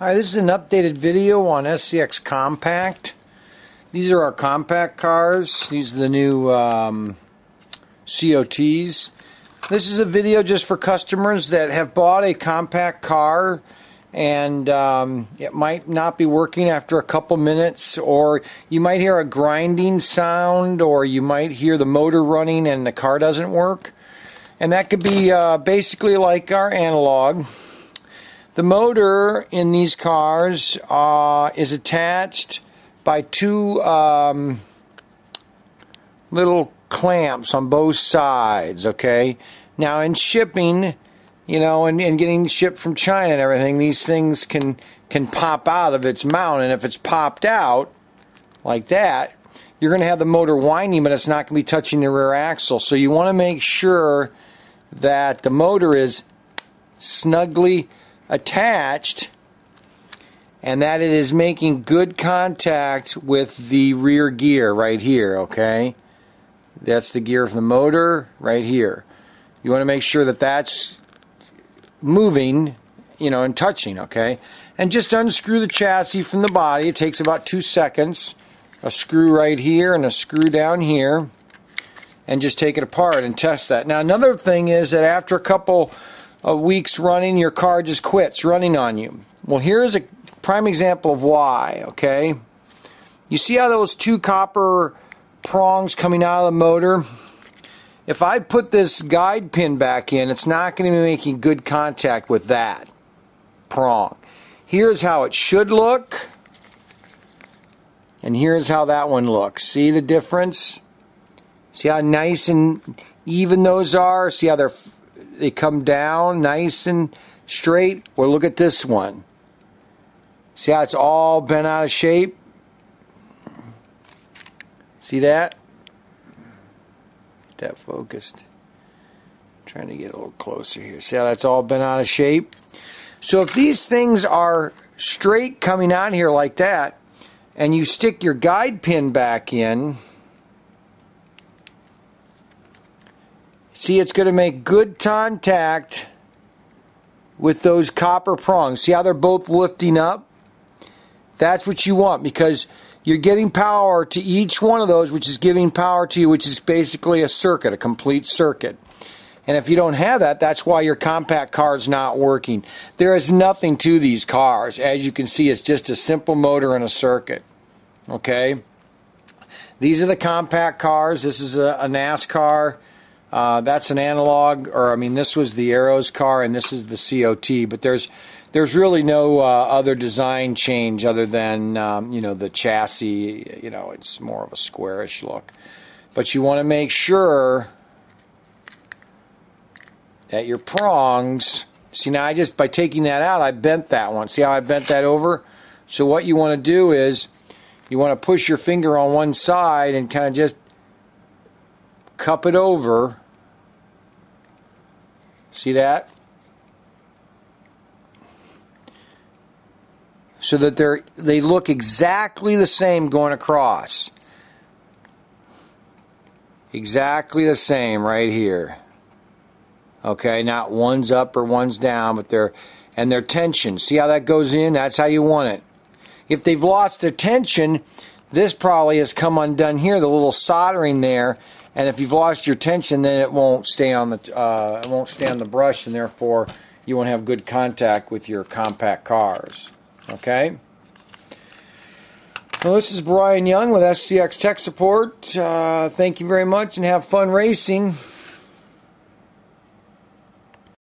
Hi, this is an updated video on SCX Compact. These are our compact cars. These are the new COTs. This is a video just for customers that have bought a compact car and it might not be working after a couple minutes, or you might hear a grinding sound, or you might hear the motor running and the car doesn't work. And that could be basically like our analog. The motor in these cars is attached by two little clamps on both sides, okay? Now in shipping, you know, and getting shipped from China and everything, these things can pop out of its mount, and if it's popped out like that, you're going to have the motor winding, but it's not going to be touching the rear axle. So you want to make sure that the motor is snugly attached and that it is making good contact with the rear gear right here, okay? That's the gear from the motor right here. You want to make sure that that's moving, you know, and touching, okay? And just unscrew the chassis from the body. It takes about 2 seconds. A screw right here and a screw down here, and just take it apart and test that. Now another thing is that after a couple of weeks running, your car just quits running on you. Well, here's a prime example of why, okay? You see how those two copper prongs coming out of the motor? If I put this guide pin back in, it's not going to be making good contact with that prong. Here's how it should look, and here's how that one looks. See the difference? See how nice and even those are? See how they come down nice and straight? Well, look at this one. See how it's all bent out of shape? See that? Get that focused. Trying to get a little closer here. See how that's all bent out of shape? So if these things are straight coming out here like that, and you stick your guide pin back in, see, it's going to make good contact with those copper prongs. See how they're both lifting up? That's what you want, because you're getting power to each one of those, which is giving power to you, which is basically a circuit, a complete circuit. And if you don't have that, that's why your compact car is not working. There is nothing to these cars. As you can see, it's just a simple motor and a circuit. Okay? These are the compact cars. This is a NASCAR. That's an analog, or I mean, this was the Arrows car, and this is the COT. But there's really no other design change other than you know, the chassis. You know, it's more of a squarish look. But you want to make sure that your prongs. See, now I just, by taking that out, I bent that one. See how I bent that over? So what you want to do is you want to push your finger on one side and kind of just cup it over. See that? So that they look exactly the same going across. Exactly the same right here. Okay, not one's up or one's down, but they're tension. See how that goes in? That's how you want it. If they've lost their tension, this probably has come undone here, the little soldering there. And if you've lost your tension, then it won't stay on the brush, and therefore you won't have good contact with your compact cars. Okay. Well, this is Brian Young with SCX Tech Support. Thank you very much, and have fun racing.